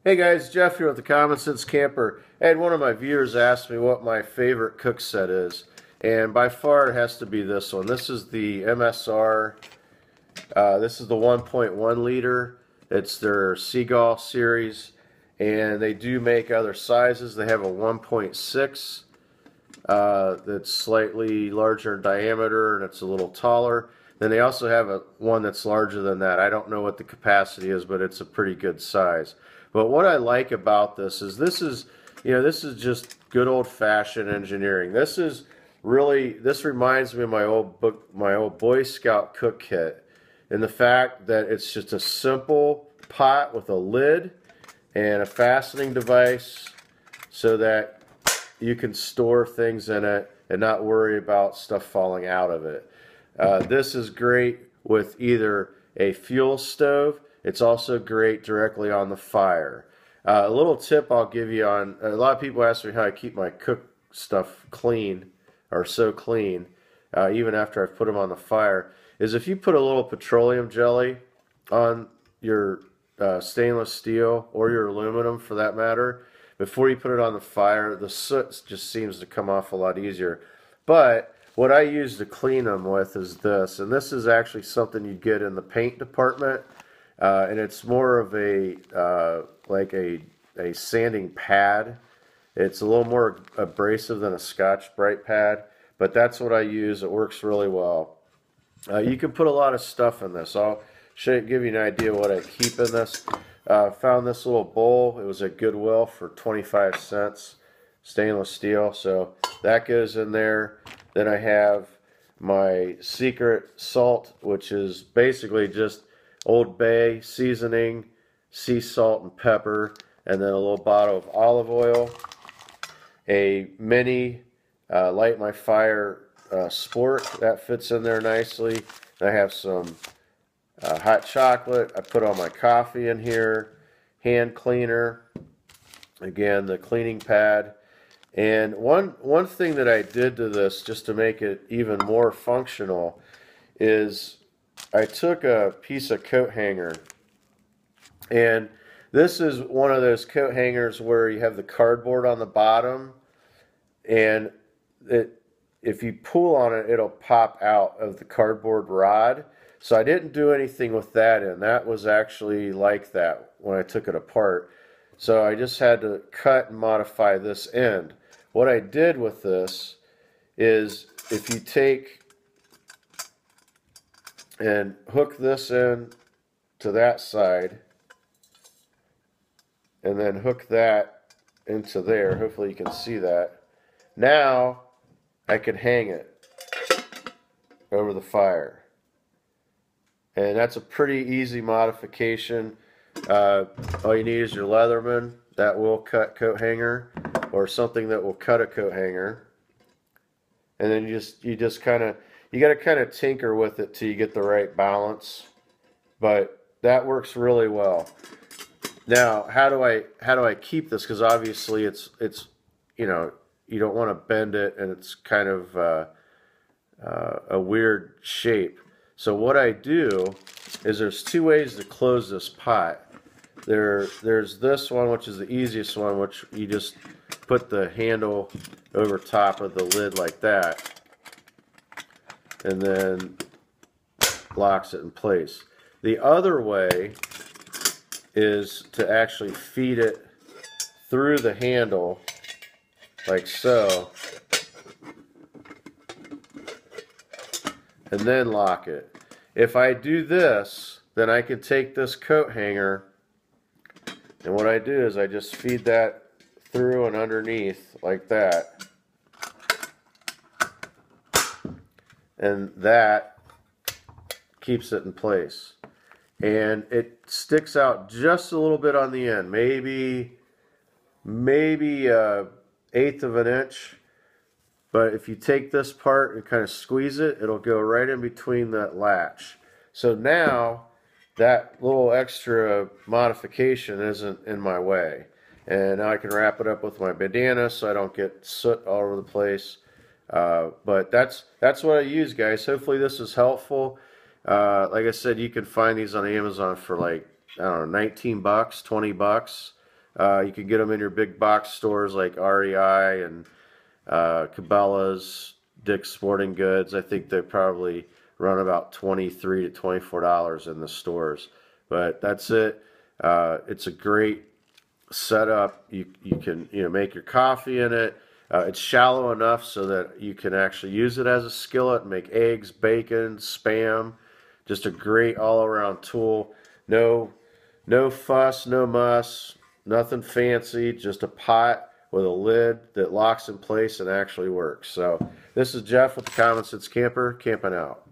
Hey guys, Jeff here with the Common Sense Camper. I had one of my viewers ask me what my favorite cook set is, and by far it has to be this one. This is the MSR. This is the 1.1 liter. It's their Seagull series, and they do make other sizes. They have a 1.6 that's slightly larger in diameter and it's a little taller. Then they also have one that's larger than that. I don't know what the capacity is, but it's a pretty good size. But what I like about this is this is just good old-fashioned engineering. This reminds me of my old Boy Scout cook kit, and the fact that it's just a simple pot with a lid and a fastening device so that you can store things in it and not worry about stuff falling out of it. This is great with either a fuel stove. It's also great directly on the fire. A little tip I'll give you on, a lot of people ask me how I keep my cook stuff clean, or so clean, even after I've put them on the fire, is if you put a little petroleum jelly on your stainless steel, or your aluminum for that matter, before you put it on the fire, the soot just seems to come off a lot easier. But what I use to clean them with is this, and this is actually something you get in the paint department. And it's more of like a sanding pad. It's a little more abrasive than a Scotch-Brite pad, but that's what I use. It works really well. You can put a lot of stuff in this. I'll give you an idea what I keep in this. Found this little bowl. It was at Goodwill for 25 cents, stainless steel. So that goes in there. Then I have my secret salt, which is basically just Old Bay seasoning, sea salt and pepper, and then a little bottle of olive oil. A mini light my fire sport that fits in there nicely. I have some hot chocolate. I put all my coffee in here. Hand cleaner. Again, the cleaning pad. And one thing that I did to this just to make it even more functional is I took a piece of coat hanger, and this is one of those coat hangers where you have the cardboard on the bottom, and if you pull on it, it'll pop out of the cardboard rod. So I didn't do anything with that in. That was actually like that when I took it apart. So I just had to cut and modify this end. What I did with this is if you take and hook this in to that side, and then hook that into there. Hopefully you can see that. Now I could hang it over the fire, and that's a pretty easy modification. All you need is your Leatherman that will cut coat hanger, or something that will cut a coat hanger, and then you got to kind of tinker with it till you get the right balance, but that works really well. Now, how do I keep this? Because obviously it's you don't want to bend it, and it's kind of a weird shape. So what I do is there's two ways to close this pot. There's this one, which is the easiest one, which you just put the handle over top of the lid like that, and then locks it in place. The other way is to actually feed it through the handle like so, and then lock it. If I do this, then I can take this coat hanger, and what I do is I just feed that through and underneath like that, and that keeps it in place. And it sticks out just a little bit on the end, maybe 1/8 of an inch. But if you take this part and kind of squeeze it, it'll go right in between that latch. So now that little extra modification isn't in my way. And now I can wrap it up with my bandana so I don't get soot all over the place. But that's what I use, guys. Hopefully this is helpful. Like I said, you can find these on Amazon for like, I don't know, 19 bucks, 20 bucks. You can get them in your big box stores like REI and Cabela's, Dick's Sporting Goods. I think they probably run about $23 to $24 in the stores. But that's it. It's a great setup. You can make your coffee in it. It's shallow enough so that you can actually use it as a skillet and make eggs, bacon, Spam. Just a great all-around tool. No fuss, no muss, nothing fancy. Just a pot with a lid that locks in place and actually works. So this is Jeff with the Common Sense Camper, camping out.